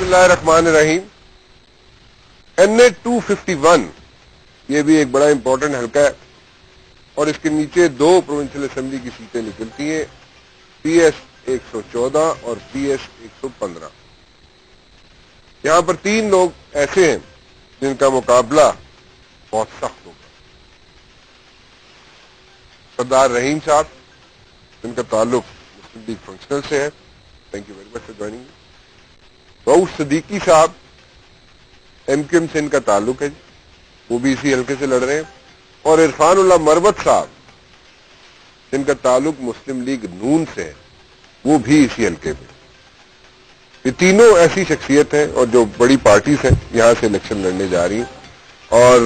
اللہ الرحمن الرحیم. NA 251 یہ بھی ایک بڑا امپورٹنٹ حلقہ ہے اور اس کے نیچے دو پروونشل اسمبلی کی سیٹیں نکلتی ہیں, PS 114 اور PS 115. یہاں پر 3 لوگ ایسے ہیں جن کا مقابلہ بہت سخت ہوگا. سردار رحیم صاحب جن کا تعلق مسلم لیگ فنکشنل سے ہے, thank you very much for joining. Rauf Siddiqui صاحب MQM سے ان کا تعلق ہے, وہ بھی اسی حلقے سے لڑ رہے ہیں. اور عرفان اللہ مروت صاحب جن کا تعلق مسلم لیگ نون سے ہے, وہ بھی اسی حلقے پہ. یہ تینوں ایسی شخصیت ہیں اور جو بڑی پارٹیز ہیں یہاں سے الیکشن لڑنے جا رہی ہیں. اور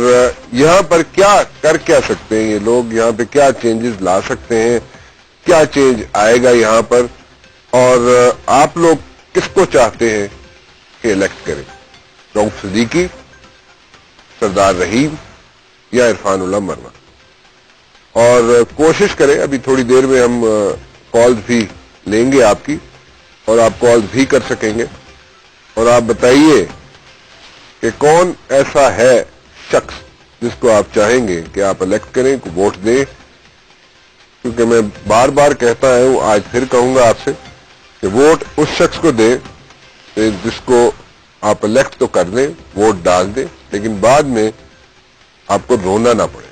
یہاں پر کیا کر سکتے ہیں یہ لوگ, یہاں پہ کیا چینجز لا سکتے ہیں, کیا چینج آئے گا یہاں پر, اور آپ لوگ کس کو چاہتے ہیں کہ الیکٹ کریں, رؤوف صدیقی, سردار رحیم یا عرفان اللہ مروت. اور کوشش کریں, ابھی تھوڑی دیر میں ہم کالز بھی لیں گے آپ کی اور آپ کالز بھی کر سکیں گے. اور آپ بتائیے کہ کون ایسا ہے شخص جس کو آپ چاہیں گے کہ آپ الیکٹ کریں, کو ووٹ دیں. کیونکہ میں بار بار کہتا ہوں, آج پھر کہوں گا آپ سے کہ ووٹ اس شخص کو دیں جس کو آپ الیکٹ تو کر دیں, ووٹ ڈال دیں, لیکن بعد میں آپ کو رونا نہ پڑے.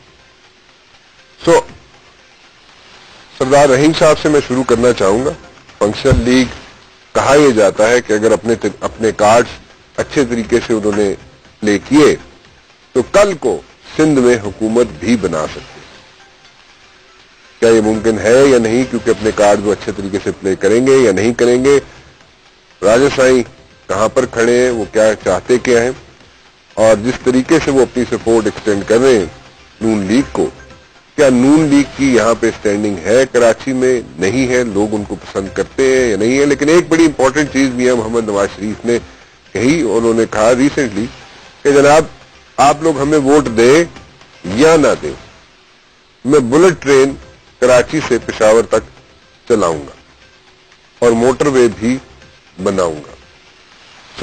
سردار رحیم صاحب سے میں شروع کرنا چاہوں گا. فنکشنل لیگ کہا یہ جاتا ہے کہ اگر اپنے کارڈز اچھے طریقے سے انہوں نے پلے کیے تو کل کو سندھ میں حکومت بھی بنا سکتے. کیا یہ ممکن ہے یا نہیں, کیونکہ اپنے کارڈ وہ اچھے طریقے سے پلے کریں گے یا نہیں کریں گے. راجہ سائیں کہاں پر کھڑے ہیں, وہ کیا چاہتے کیا ہیں, اور جس طریقے سے وہ اپنی سپورٹ ایکسٹینڈ کر رہے ہیں نون لیگ کو, کیا نون لیگ کی یہاں پہ اسٹینڈنگ ہے کراچی میں, نہیں ہے, لوگ ان کو پسند کرتے ہیں یا نہیں ہے. لیکن ایک بڑی امپورٹنٹ چیز میاں محمد نواز شریف نے کہی, انہوں نے کہا ریسنٹلی کہ جناب آپ لوگ ہمیں ووٹ دیں یا نہ دیں, میں بلٹ ٹرین کراچی سے پشاور تک چلاؤں گا اور موٹر وے بھی بناؤں گا.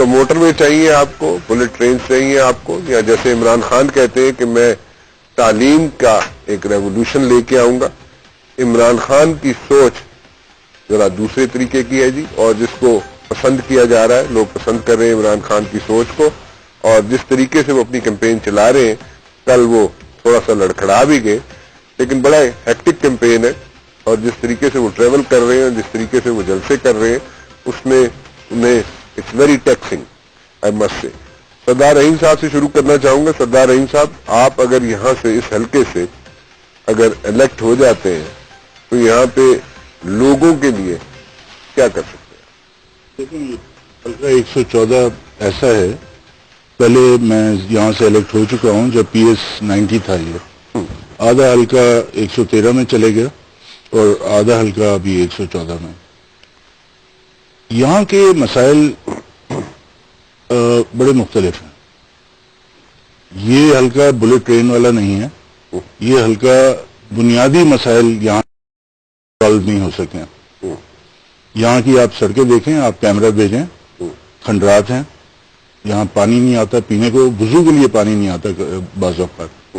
موٹر وے چاہیے آپ کو, بلٹ ٹرین چاہیے آپ کو, یا جیسے عمران خان کہتے ہیں کہ میں تعلیم کا ایک ریولوشن لے کے آؤں گا. عمران خان کی سوچ ذرا دوسرے طریقے کی ہے جی, اور جس کو پسند کیا جا رہا ہے, لوگ پسند کر رہے ہیں عمران خان کی سوچ کو, اور جس طریقے سے وہ اپنی کیمپین چلا رہے ہیں. کل وہ تھوڑا سا لڑکھڑا بھی گئے لیکن بڑا ہیکٹک کیمپین ہے, اور جس طریقے سے وہ ٹریول کر رہے ہیں, جس طریقے سے وہ جلسے کر رہے ہیں, اس میں انہیں it's very taxing I must say. Sardar رحیم صاحب سے شروع کرنا چاہوں گا. سردار رحیم صاحب, آپ اگر یہاں سے اس حلقے سے اگر الیکٹ ہو جاتے ہیں تو یہاں پہ لوگوں کے لیے کیا کر سکتے ہیں؟ دیکھیں, حلقہ 114 ایسا ہے, پہلے میں یہاں سے الیکٹ ہو چکا ہوں جب PS 90 تھا. یہ آدھا حلقہ 113 میں چلے گیا اور آدھا حلقہ ابھی 114 میں. یہاں کے مسائل بڑے مختلف ہیں. یہ حلقہ بلٹ ٹرین والا نہیں ہے. یہ حلقہ بنیادی مسائل یہاں سالو نہیں ہو سکے. یہاں کی آپ سڑکیں دیکھیں, آپ کیمرہ بھیجیں, کھنڈرات ہیں, یہاں پانی نہیں آتا پینے کو, وضو کے لیے پانی نہیں آتا بعض اوقات.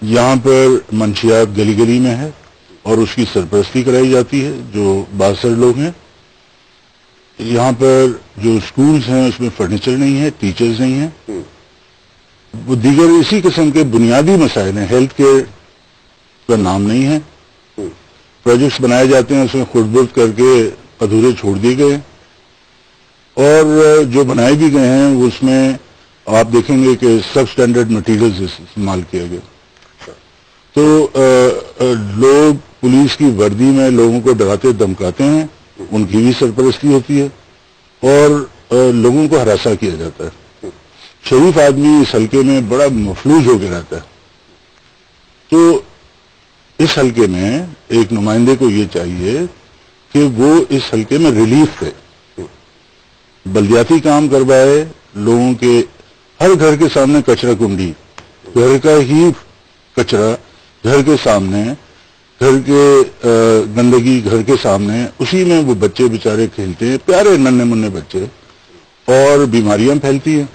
یہاں پر منشیات گلی گلی میں ہے اور اس کی سرپرستی کرائی جاتی ہے جو باثر لوگ ہیں. یہاں پر جو اسکولز ہیں اس میں فرنیچر نہیں ہے, ٹیچرز نہیں ہیں, وہ دیگر اسی قسم کے بنیادی مسائل ہیں. ہیلتھ کیئر کا نام نہیں ہے. پروجیکٹس بنائے جاتے ہیں, اس میں خرد برد کر کے ادھورے چھوڑ دیے گئے, اور جو بنائے بھی گئے ہیں اس میں آپ دیکھیں گے کہ سب اسٹینڈرڈ مٹیریلز استعمال کیا گیا. تو لوگ پولیس کی وردی میں لوگوں کو ڈراتے دھمکاتے ہیں, ان کی بھی سرپرستی ہوتی ہے, اور لوگوں کو ہراساں کیا جاتا ہے. شریف آدمی اس حلقے میں بڑا مفلوج ہو کے رہتا ہے. تو اس حلقے میں ایک نمائندے کو یہ چاہیے کہ وہ اس حلقے میں ریلیف دے, بلدیاتی کام کروائے, لوگوں کے ہر گھر کے سامنے کچرا کنڈی, گھر کا ہی کچرا گھر کے سامنے, گھر کے گندگی گھر کے سامنے, اسی میں وہ بچے بیچارے کھیلتے ہیں, پیارے ننھے منھے بچے, اور بیماریاں پھیلتی ہیں.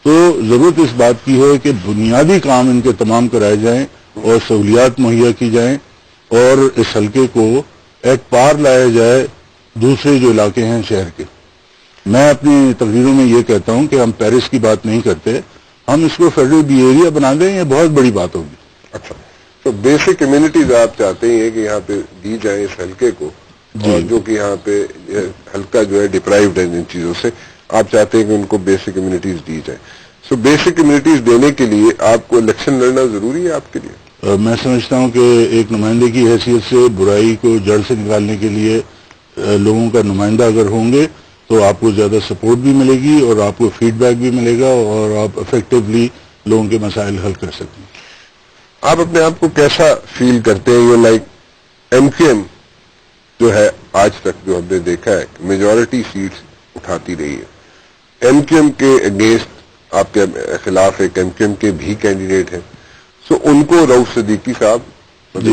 تو ضرورت اس بات کی ہے کہ بنیادی کام ان کے تمام کرائے جائیں اور سہولیات مہیا کی جائیں اور اس حلقے کو ایک پار لایا جائے دوسرے جو علاقے ہیں شہر کے. میں اپنی تقریروں میں یہ کہتا ہوں کہ ہم پیرس کی بات نہیں کرتے, ہم اس کو فیڈرل بی ایریا بنا دیں, یہ بہت بڑی بات ہوگی. اچھا, تو بیسک کمیونٹیز آپ چاہتے ہیں کہ یہاں پہ دی جائیں اس حلقے کو, اور جو کہ یہاں پہ حلقہ جو ہے ڈپرائیوڈ ہے ان چیزوں سے, آپ چاہتے ہیں کہ ان کو بیسک کمیونٹیز دی جائیں. سو بیسک کمیونٹیز دینے کے لیے آپ کو الیکشن لڑنا ضروری ہے آپ کے لیے؟ میں سمجھتا ہوں کہ ایک نمائندے کی حیثیت سے برائی کو جڑ سے نکالنے کے لیے لوگوں کا نمائندہ اگر ہوں گے تو آپ کو زیادہ سپورٹ بھی ملے گی اور آپ کو فیڈ بیک بھی ملے گا اور آپ افیکٹولی لوگوں کے مسائل حل کر سکیں. آپ اپنے آپ کو کیسا فیل کرتے ہیں؟ یہ لائک ایم کیو ایم جو ہے آج تک جو ہم نے دیکھا ہے میجورٹی سیٹس اٹھاتی رہی ہے, ایم کیو ایم کے اگینسٹ آپ کے خلاف ایک ایم کیو ایم کے بھی کینڈیڈیٹ ہیں, سو ان کو رؤف صدیقی صاحب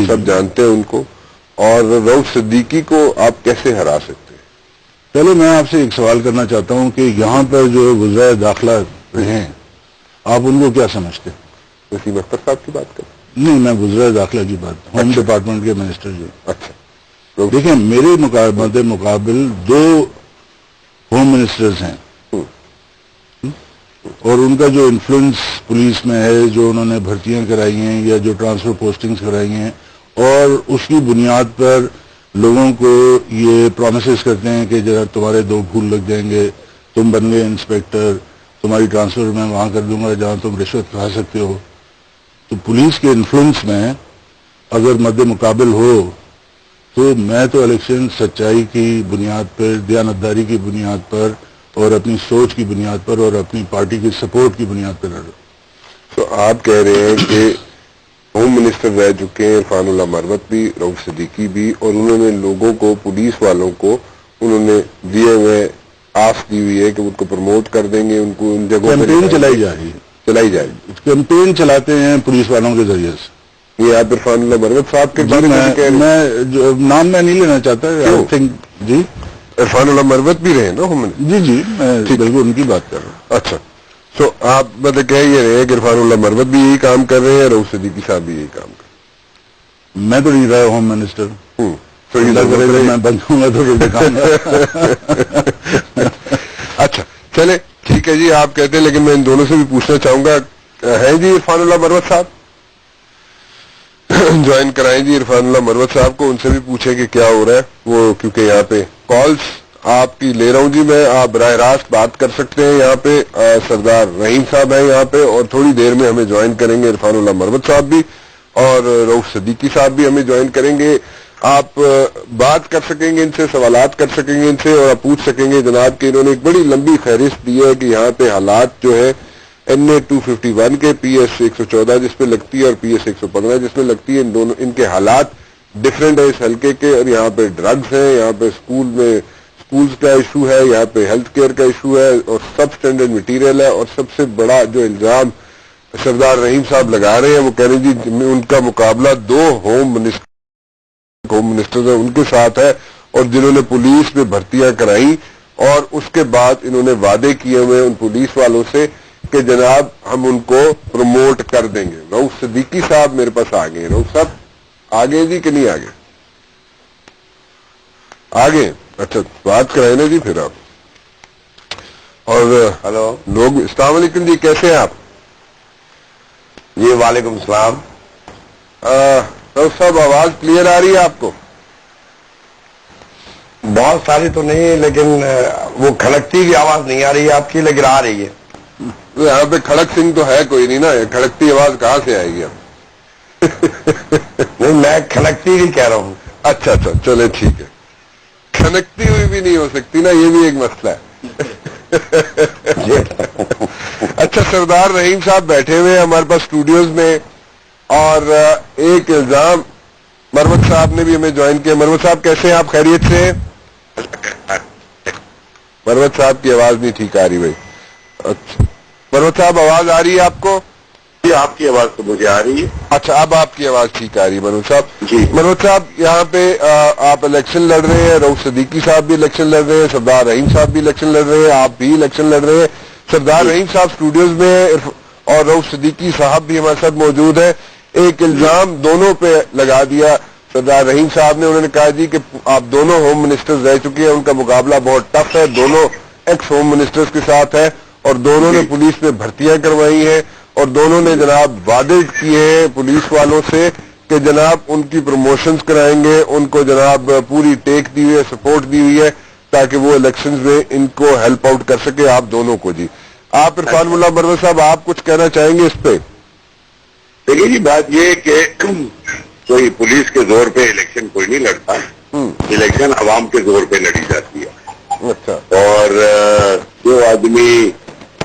سب جانتے ہیں ان کو, اور رؤف صدیقی کو آپ کیسے ہرا سکتے ہیں؟ پہلے میں آپ سے ایک سوال کرنا چاہتا ہوں کہ یہاں پر جو وزرائے داخلہ رہے ہیں آپ ان کو کیا سمجھتے ہیں؟ وسیم اختر صاحب کی بات کریں؟ نہیں, میں وزرائے داخلہ کی بات, ہوم ڈپارٹمنٹ کے منسٹر جو. اچھا, دیکھیں میرے مقابل 2 ہوم منسٹرز ہیں اور ان کا جو انفلوئنس پولیس میں ہے, جو انہوں نے بھرتیاں کرائی ہیں یا جو ٹرانسفر پوسٹنگز کرائی ہیں, اور اس کی بنیاد پر لوگوں کو یہ پرومسز کرتے ہیں کہ ذرا تمہارے 2 پھول لگ جائیں گے, تم بن گئے انسپیکٹر, تمہاری ٹرانسفر میں وہاں کر دوں گا جہاں تم رشوت کھا سکتے ہو. تو پولیس کے انفلوئنس میں اگر مد مقابل ہو تو میں تو الیکشن سچائی کی بنیاد پر, دیانتداری کی بنیاد پر اور اپنی سوچ کی بنیاد پر اور اپنی پارٹی کی سپورٹ کی بنیاد پر لڑوں. تو آپ کہہ رہے ہیں کہ ہوم منسٹر رہ چکے ہیں عرفان اللہ مروت بھی, رؤف صدیقی بھی, اور انہوں نے لوگوں کو, پولیس والوں کو انہوں نے دیے ہوئے آس دی ہوئی ہے کہ ان کو پروموٹ کر دیں گے, ان کو ان جگہوں پہ کیمپین چلائی جا رہی ہے, چلائی جائے گی. کیمپین چلاتے ہیں پولیس والوں کے ذریعے سے. یہ آپ عرفان اللہ مروت صاحب کے بارے میں کہہ رہے ہیں؟ میں نام میں نہیں لینا چاہتا. جی عرفان اللہ مروت بھی رہے نا ہوم منسٹر؟ جی میں بالکل ان کی بات کر رہا ہوں. اچھا, سو آپ مطلب کہہ یہ رہے ہیں کہ عرفان اللہ مروت بھی یہی کام کر رہے ہیں, رؤف صدیقی صاحب بھی یہی کام کر رہے ہیں. میں تو نہیں رہا ہوم منسٹر, میں بنوں گا تو دکھاؤں گا. اچھا چلے ٹھیک ہے جی, آپ کہتے ہیں, لیکن میں ان دونوں سے بھی پوچھنا چاہوں گا, ہیں جی عرفان اللہ مروت صاحب جوائن کرائیں جی عرفان اللہ مروت صاحب کو, ان سے بھی پوچھیں کہ کیا ہو رہا ہے وہ, کیونکہ یہاں پہ کالز آپ کی لے رہا ہوں جی میں, آپ براہ راست بات کر سکتے ہیں. یہاں پہ سردار رحیم صاحب ہیں یہاں پہ, اور تھوڑی دیر میں ہمیں جوائن کریں گے عرفان اللہ مروت صاحب بھی, اور رؤف صدیقی صاحب بھی ہمیں جوائن کریں گے. آپ بات کر سکیں گے ان سے, سوالات کر سکیں گے ان سے, اور آپ پوچھ سکیں گے جناب کہ انہوں نے ایک بڑی لمبی فہرست دی ہے کہ یہاں پہ حالات جو ہے NA 251 کے, PS 114 جس پہ لگتی ہے اور PS 115 جس میں لگتی ہے, ان دونوں ان کے حالات ڈفرینٹ ہے اس حلقے کے. اور یہاں پہ ڈرگز ہیں, یہاں پہ اسکولز کا ایشو ہے, یہاں پہ ہیلتھ کیئر کا ایشو ہے, اور سب اسٹینڈرڈ مٹیریل ہے. اور سب سے بڑا جو الزام سردار رحیم صاحب لگا رہے ہیں وہ کہہ رہے ہیں جی ان کا مقابلہ 2 ہوم منسٹر ہیں ان کے ساتھ ہے, اور جنہوں نے پولیس میں بھرتیاں کرائی, اور اس کے بعد انہوں نے وعدے کیے ہوئے ان پولیس والوں سے کہ جناب ہم ان کو پروموٹ کر دیں گے. رؤف صدیقی صاحب میرے پاس آ گئے. رؤف صاحب آگے جی کہ نہیں آگے؟ آگے. اچھا بات کرائے نا جی پھر آپ. اور ہلو لوگ, السلام علیکم جی, کیسے ہیں آپ؟ جی وعلیکم السلام. رؤف صاحب آواز کلیئر آ رہی ہے آپ کو؟ بہت ساری تو نہیں, لیکن وہ کھڑکتی کی آواز نہیں آ رہی ہے آپ کی, لیکن آ رہی ہے. یہاں پہ کھڑک سنگھ تو ہے کوئی نہیں نا, کھڑکتی آواز کہاں سے آئے گی اب؟ نہیں میں کھڑکتی بھی کہہ رہا ہوں. اچھا چلے ٹھیک ہے, کھنکتی ہوئی بھی نہیں ہو سکتی نا, یہ بھی ایک مسئلہ ہے. اچھا سردار رحیم صاحب بیٹھے ہوئے ہیں ہمارے پاس اسٹوڈیوز میں, اور ایک الزام مروت صاحب نے بھی ہمیں جوائن کیا. مروت صاحب کیسے ہیں آپ؟ خیریت سے؟ مروت صاحب کی آواز نہیں ٹھیک آ رہی بھائی. اچھا مروت صاحب آواز آ رہی ہے آپ کو؟ آپ کی آواز تو مجھے آ رہی ہے. اچھا اب آپ کی آواز ٹھیک آ رہی ہے منوج صاحب. جی منوج صاحب یہاں پہ آپ الیکشن لڑ رہے ہیں, رؤف صدیقی صاحب بھی الیکشن لڑ رہے ہیں, سردار رحیم صاحب بھی الیکشن لڑ رہے ہیں, آپ بھی الیکشن لڑ رہے ہیں. سردار رحیم صاحب اسٹوڈیوز میں اور رؤف صدیقی صاحب بھی ہمارے ساتھ موجود ہیں. ایک الزام دونوں پہ لگا دیا سردار رحیم صاحب نے, انہوں نے کہا جی کہ آپ دونوں ہوم منسٹرز رہ چکے ہیں, ان کا مقابلہ بہت ٹف ہے, دونوں ایکس ہوم منسٹرز کے ساتھ ہے, اور دونوں نے پولیس میں بھرتیاں کروائی ہیں, اور دونوں نے جناب وعدے کیے ہیں پولیس والوں سے کہ جناب ان کی پروموشنز کرائیں گے, ان کو جناب پوری ٹیک دی ہوئی ہے, سپورٹ دی ہوئی ہے تاکہ وہ الیکشنز میں ان کو ہیلپ آؤٹ کر سکے آپ دونوں کو. جی آپ عرفان ملا مروت صاحب آپ کچھ کہنا چاہیں گے اس پہ؟ دیکھیے جی, بات یہ کہ کوئی پولیس کے زور پہ الیکشن کوئی نہیں لڑتا, الیکشن عوام کے زور پہ لڑی جاتی ہے. اچھا. اور جو آدمی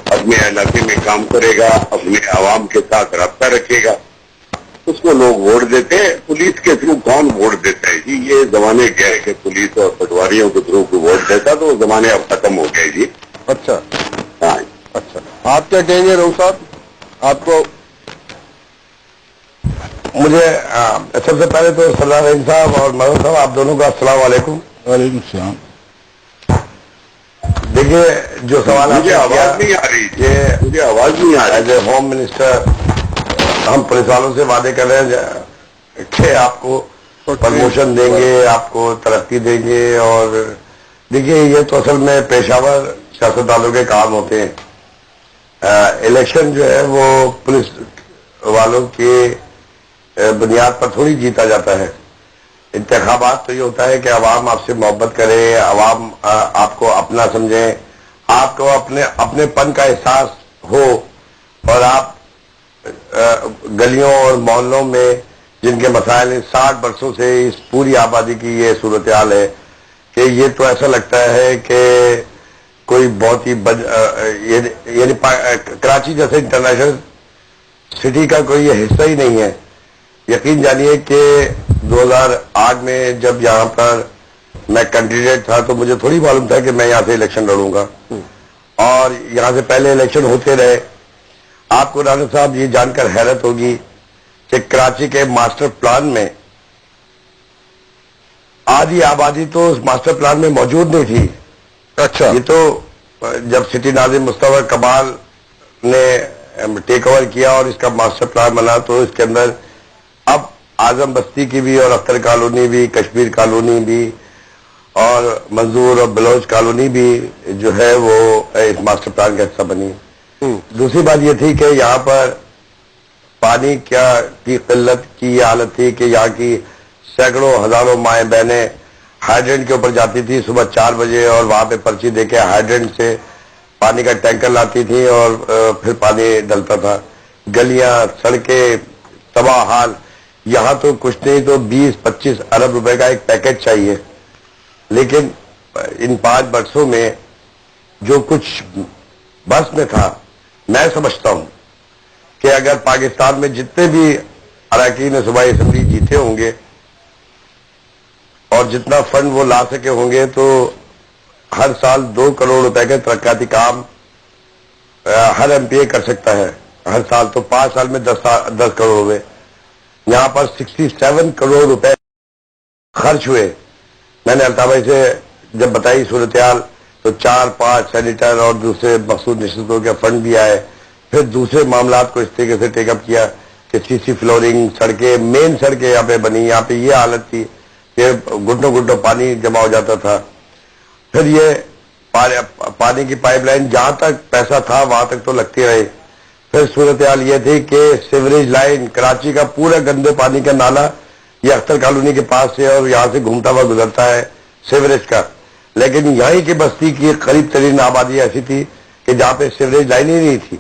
اپنے علاقے میں کام کرے گا, اپنے عوام کے ساتھ رابطہ رکھے گا, اس کو لوگ ووٹ دیتے ہیں. پولیس کے تھرو کون ووٹ دیتا ہے جی؟ یہ زمانے گئے کہ پولیس اور پٹواریوں کے تھرو کو ووٹ دیتا, تو وہ زمانے اب ختم ہو گئے جی. اچھا ہاں اچھا, آپ کیا کہیں گے رؤف صاحب؟ آپ کو مجھے سب سے پہلے تو سردار رحیم صاحب اور مروت صاحب آپ دونوں کا السلام علیکم. وعلیکم السلام. دیکھیے جو سوال آپ مجھے نے آواز نہیں آ رہی جی, مجھے آواز نہیں آ ایز رہی. اے ہوم منسٹر ہم پولیس والوں سے وعدے کر رہے ہیں کہ آپ کو پرموشن دیں گے, آپ کو ترقی دیں گے. اور دیکھیے یہ تو اصل میں پیشہ ور سیاستدانوں کے کام ہوتے ہیں. الیکشن جو ہے وہ پولیس والوں کے بنیاد پر تھوڑی جیتا جاتا ہے. انتخابات تو یہ ہوتا ہے کہ عوام آپ سے محبت کرے, عوام آپ کو اپنا سمجھیں, آپ کو اپنے پن کا احساس ہو, اور آپ گلیوں اور محلوں میں جن کے مسائل 60 برسوں سے اس پوری آبادی کی یہ صورتحال ہے کہ یہ تو ایسا لگتا ہے کہ کوئی بہت ہی یعنی کراچی جیسے انٹرنیشنل سٹی کا کوئی یہ حصہ ہی نہیں ہے. یقین جانیے کہ 2008 میں جب یہاں پر میں کینڈیڈیٹ تھا تو مجھے تھوڑی معلوم تھا کہ میں یہاں سے الیکشن لڑوں گا, اور یہاں سے پہلے الیکشن ہوتے رہے. آپ کو رانا صاحب یہ جان کر حیرت ہوگی کہ کراچی کے ماسٹر پلان میں آدھی آبادی تو اس ماسٹر پلان میں موجود نہیں تھی. اچھا. یہ تو جب سٹی ناظم مصطفی کمال نے ٹیک اوور کیا اور اس کا ماسٹر پلان بنا تو اس کے اندر اب اعظم بستی کی بھی اور اختر کالونی بھی, کشمیر کالونی بھی, اور منظور اور بلوچ کالونی بھی جو ہے وہ اس ماسٹر پلان کا حصہ بنی. دوسری بات یہ تھی کہ یہاں پر پانی کی قلت کی یہ حالت تھی کہ یہاں کی سینکڑوں ہزاروں مائیں بہنیں ہائیڈرنٹ کے اوپر جاتی تھی صبح 4 بجے, اور وہاں پہ پرچی دے کے ہائیڈرنٹ سے پانی کا ٹینکر لاتی تھی اور پھر پانی ڈلتا تھا. گلیاں, سڑکیں تباہ حال. یہاں تو کچھ نہیں تو 20-25 ارب روپے کا ایک پیکج چاہیے, لیکن ان 5 برسوں میں جو کچھ بس میں تھا, میں سمجھتا ہوں کہ اگر پاکستان میں جتنے بھی اراکین صوبائی اسمبلی جیتے ہوں گے اور جتنا فنڈ وہ لا سکے ہوں گے تو ہر سال 2 کروڑ روپے کے ترقیاتی کام ہر ایم پی اے کر سکتا ہے ہر سال. تو 5 سال میں 10 کروڑ ہوئے. یہاں پر 67 کروڑ روپے خرچ ہوئے. میں نے الطاف بھائی سے جب بتائی صورتحال تو 4-5 سینیٹر اور دوسرے مخصوص نشستوں کے فنڈ بھی آئے. پھر دوسرے معاملات کو اس طریقے سے ٹیک اپ کیا کہ سی سی فلورنگ, سڑکیں, مین سڑکیں یہاں پہ بنی. یہاں پہ یہ حالت تھی کہ گھٹنوں گھٹنوں پانی جمع ہو جاتا تھا. پھر یہ پانی کی پائپ لائن جہاں تک پیسہ تھا وہاں تک تو لگتی رہی. پھر صورتحال یہ تھی کہ سیوریج لائن, کراچی کا پورا گندے پانی کا نالا یہ اختر کالونی کے پاس سے اور یہاں سے گھومتا ہوا گزرتا ہے سیوریج کا, لیکن یہیں کی بستی کی قریب ترین آبادی ایسی تھی کہ جہاں پہ سیوریج لائن ہی نہیں تھی.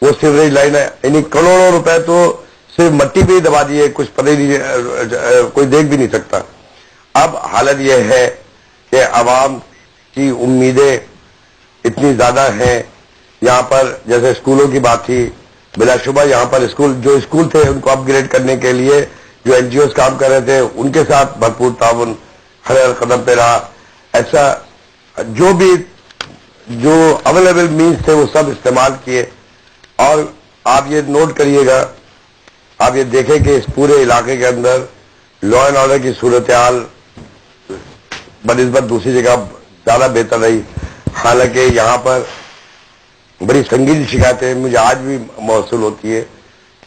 وہ سیوریج لائن یعنی کروڑوں روپے تو صرف مٹی پہ ہی دبا دیے, کچھ پتہ ہی نہیں, کوئی دیکھ بھی نہیں سکتا. اب حالت یہ ہے کہ عوام کی امیدیں اتنی زیادہ ہیں. یہاں پر جیسے اسکولوں کی بات تھی, بلا شبہ یہاں پر جو اسکول تھے ان کو اپ گریڈ کرنے کے لیے جو این جی اوز کام کر رہے تھے ان کے ساتھ بھرپور تعاون ہر قدم پہ رہا. ایسا جو اویلیبل مینس تھے وہ سب استعمال کیے, اور آپ یہ نوٹ کریے گا, آپ یہ دیکھیں کہ اس پورے علاقے کے اندر لا اینڈ آرڈر کی صورتحال بنسبت دوسری جگہ زیادہ بہتر رہی. حالانکہ یہاں پر بڑی سنگین شکایتیں مجھے آج بھی موصول ہوتی ہے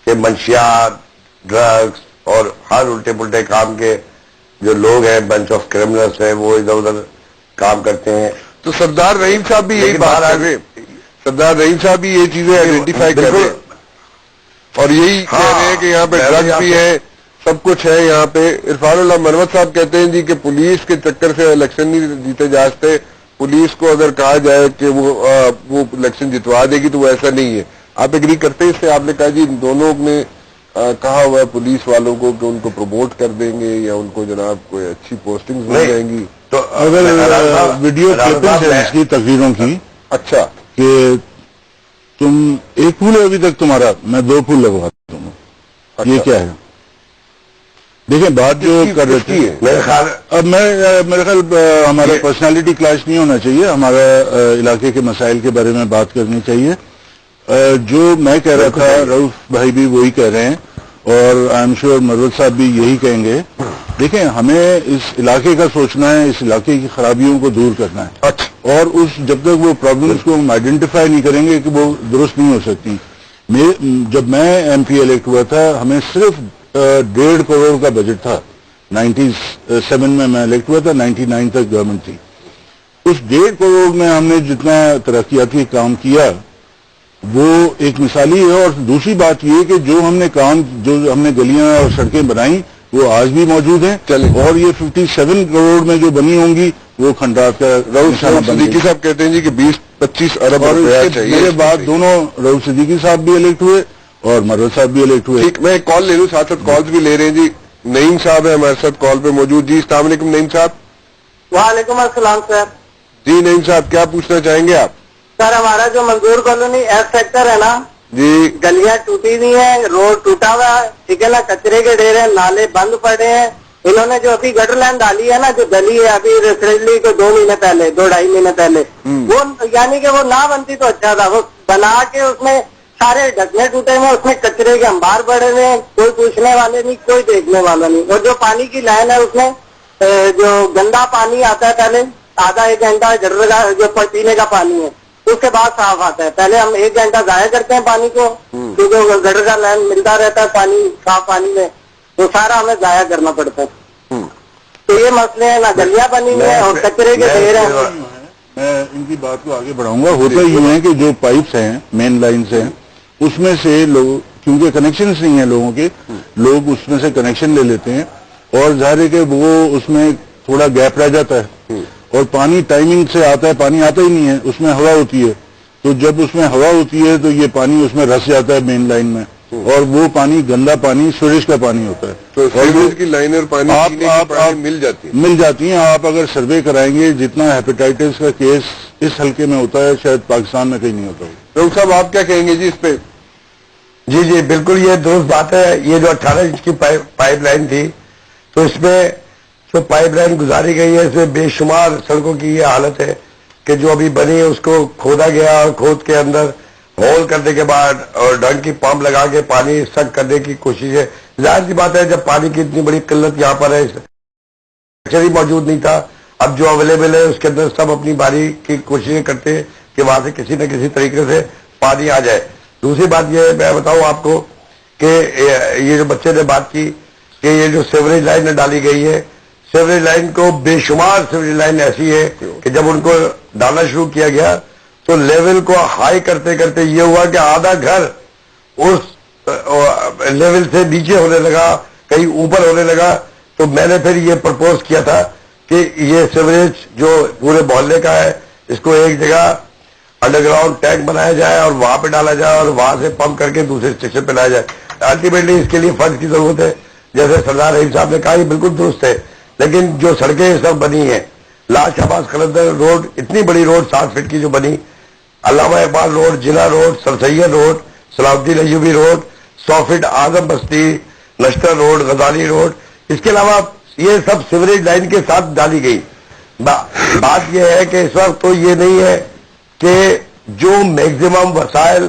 کہ منشیات, ڈرگس اور ہر الٹے پلٹے کام کے جو لوگ ہیں, بنچ آف کرمنلس ہیں, وہ ادھر ادھر کام کرتے ہیں. تو سردار رحیم صاحب بھی یہی بات کر رہے ہیں, سردار رحیم صاحب بھی یہ چیزیں آئیڈینٹیفائی کر رہے ہیں اور یہی کہہ رہے ہیں کہ یہاں پہ ڈرگس بھی ہے, سب کچھ ہے یہاں پہ. عرفان اللہ مروت صاحب کہتے ہیں جی کہ پولیس کے چکر سے الیکشن نہیں جیتے جا سکتے, پولیس کو اگر کہا جائے کہ وہ الیکشن جتوا دے گی تو وہ ایسا نہیں ہے. آپ ایگری کرتے ہیں اس سے؟ آپ نے کہا جی دونوں نے کہا ہوا ہے پولیس والوں کو کہ ان کو پروموٹ کر دیں گے یا ان کو جناب کوئی اچھی پوسٹنگ مل جائیں گی. تو اگر ویڈیو کلپنگ ہے اس کی تقریروں کی, اچھا کہ تم ایک پھول ہے ابھی تک تمہارا, میں 2 پھول لگواتا ہوں, یہ کیا ہے؟ دیکھیں بات جو کر رہے تھے, میرے خیال اب میرے خیال ہمارا پرسنالٹی کلاش نہیں ہونا چاہیے, ہمارا علاقے کے مسائل کے بارے میں بات کرنی چاہیے. جو میں کہہ رہا تھا رؤف بھائی بھی وہی کہہ رہے ہیں اور آئی ایم شیور مروت صاحب بھی یہی کہیں گے. دیکھیں ہمیں اس علاقے کا سوچنا ہے, اس علاقے کی خرابیوں کو دور کرنا ہے, اور جب تک وہ پرابلمس کو ہم آئیڈینٹیفائی نہیں کریں گے کہ وہ درست نہیں ہو سکتی. جب میں ایم پی الیکٹ ہوا تھا ہمیں صرف 1.5 کروڑ کا بجٹ تھا. 97 میں الیکٹ ہوا تھا, 99 تک گورنمنٹ تھی. اس 1.5 کروڑ میں ہم نے جتنا ترقیاتی کام کیا وہ ایک مثالی ہے. اور دوسری بات یہ کہ جو ہم نے گلیاں اور سڑکیں بنائی وہ آج بھی موجود ہیں, اور یہ 57 کروڑ میں جو بنی ہوں گی وہ کھنڈرات کا. رؤف صدیقی صاحب کہتے ہیں جی کہ 20-25 ارب روپیہ چاہیے. میرے بعد دونوں رؤف صدیقی صاحب بھی الیکٹ ہوئے اور مروت صاحب بھی الیکٹ ہوئے. ٹھیک, میں ایک کال لے لوں, ساتھ ساتھ کالز بھی لے رہے ہیں جی. نعیم صاحب ہے ہمارے ساتھ کال پہ موجود. جی السلام علیکم نعیم صاحب. وعلیکم السلام سر. جی نعیم صاحب کیا پوچھنا چاہیں گے آپ؟ سر ہمارا جو منظور کالونی ایف سیکٹر ہے نا جی, گلیاں ٹوٹی ہوئی ہیں, روڈ ٹوٹا ہوا ہے, ٹھیک ہے نا, کچرے کے ڈھیر ہیں, نالے بند پڑے ہیں. انہوں نے جو ابھی گٹر لائن ڈالی ہے نا, جو گلی ہے ابھی ریسنٹلی کو 2 مہینے پہلے 2-2.5 مہینے پہلے, وہ یعنی کہ وہ نہ بنتی تو اچھا تھا. وہ بنا کے اس میں سارے ڈھکنے ٹوٹے ہوئے, اس میں کچرے کے انبار پڑے ہوئے ہیں, کوئی پوچھنے والے نہیں, کوئی دیکھنے والا نہیں. اور جو پانی کی لائن ہے اس میں جو گندا پانی آتا ہے پہلے آدھا 1 گھنٹہ گٹر جو پینے کا پانی ہے اس کے بعد صاف آتا ہے. پہلے ہم 1 گھنٹہ ضائع کرتے ہیں پانی کو کیونکہ گٹر کا لائن ملتا رہتا ہے پانی صاف پانی میں, تو سارا ہمیں ضائع کرنا پڑتا ہے. تو یہ مسئلے ہیں, نہ گلیاں بنی ہوئی ہیں اور کچرے کے ڈھیر ہیں. میں ان کی بات کو آگے بڑھاؤں گا. ہوتا یہ ہے کہ جو پائپس ہیں مین لائنس ہیں اس میں سے لوگ, کیونکہ کنیکشنز نہیں ہیں لوگوں کے, لوگ اس میں سے کنیکشن لے لیتے ہیں اور ظاہر ہے کہ وہ اس میں تھوڑا گیپ رہ جاتا ہے اور پانی ٹائمنگ سے آتا ہے, پانی آتا ہی نہیں ہے, اس میں ہوا ہوتی ہے. تو جب اس میں ہوا ہوتی ہے تو یہ پانی اس میں رس جاتا ہے مین لائن میں, اور وہ پانی گندا پانی سوریج کا پانی ہوتا ہے. تو سیوریج کی لائن اور پانی مل جاتی ہیں. آپ اگر سروے کرائیں گے جتنا ہیپیٹائٹس کا کیس اس حلقے میں ہوتا ہے شاید پاکستان میں کہیں نہیں ہوتا. رؤف صاحب آپ کیا کہیں گے جی اس پہ؟ جی بالکل یہ درست بات ہے. یہ جو 18 انچ کی پائپ لائن تھی, تو اس میں جو پائپ لائن گزاری گئی ہے اس میں بے شمار سڑکوں کی یہ حالت ہے کہ جو ابھی بنی اس کو کھودا گیا اور کھود کے اندر ہول کرنے کے بعد اور ڈنگ کی پمپ لگا کے پانی سک کرنے کی کوشش ہے. ظاہر سی بات ہے جب پانی کی اتنی بڑی قلت یہاں پر ہے, ہی موجود نہیں تھا, اب جو اویلیبل ہے اس کے اندر سب اپنی باری کی کوششیں کرتے ہیں کہ وہاں سے کسی نہ کسی طریقے سے پانی آ جائے. دوسری بات یہ میں بتاؤں آپ کو کہ یہ جو بچے نے بات کی کہ یہ جو سیوریج لائن ڈالی گئی ہے, سیوریج لائن کو بے شمار سیوریج لائن ایسی ہے کہ جب ان کو ڈالنا شروع کیا گیا تو لیول کو ہائی کرتے کرتے یہ ہوا کہ آدھا گھر اس لیول سے نیچے ہونے لگا, کہیں اوپر ہونے لگا. تو میں نے پھر یہ پرپوز کیا تھا کہ یہ سیوریج جو پورے محلے کا ہے اس کو ایک جگہ انڈر گراؤنڈ ٹینک بنایا جائے اور وہاں پہ ڈالا جائے اور وہاں سے پمپ کر کے دوسرے اسٹیشن پہ لایا جائے. الٹیمیٹلی اس کے لیے فنڈ کی ضرورت ہے, جیسے سردار رحیم صاحب نے کہا یہ بالکل درست ہے. لیکن جو سڑکیں سب بنی ہیں, لال شہباز قلندر روڈ اتنی بڑی روڈ 7 فٹ کی جو بنی, علامہ اقبال روڈ, جنا روڈ, سر سید روڈ, صلاح الدین ایوبی روڈ, 100 فٹ اعظم بستی, نشتر روڈ, غزالی روڈ, اس کے علاوہ یہ سب سیوریج لائن کے ساتھ ڈالی گئی. بات یہ ہے کہ اس وقت تو یہ نہیں ہے کہ جو میگزیمم وسائل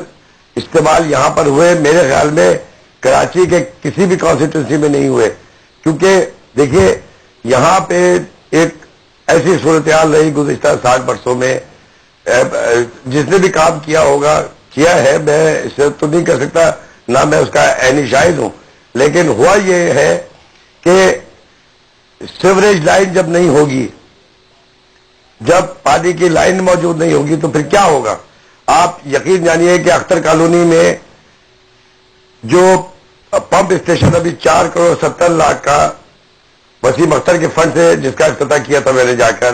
استعمال یہاں پر ہوئے میرے خیال میں کراچی کے کسی بھی کانسٹیٹوینسی میں نہیں ہوئے. کیونکہ دیکھیے یہاں پہ ایک ایسی صورتحال رہی گزشتہ 60 برسوں میں, جس نے بھی کام کیا ہوگا کیا ہے, میں اسے تو نہیں کر سکتا, نہ میں اس کا عینی شاہد ہوں, لیکن ہوا یہ ہے کہ سیوریج لائن جب نہیں ہوگی, جب پانی کی لائن موجود نہیں ہوگی تو پھر کیا ہوگا. آپ یقین جانیے کہ اختر کالونی میں جو پمپ اسٹیشن ابھی 4.70 کروڑ کا وسیم اختر کے فنڈ سے جس کا افتتاح کیا تھا میں نے جا کر,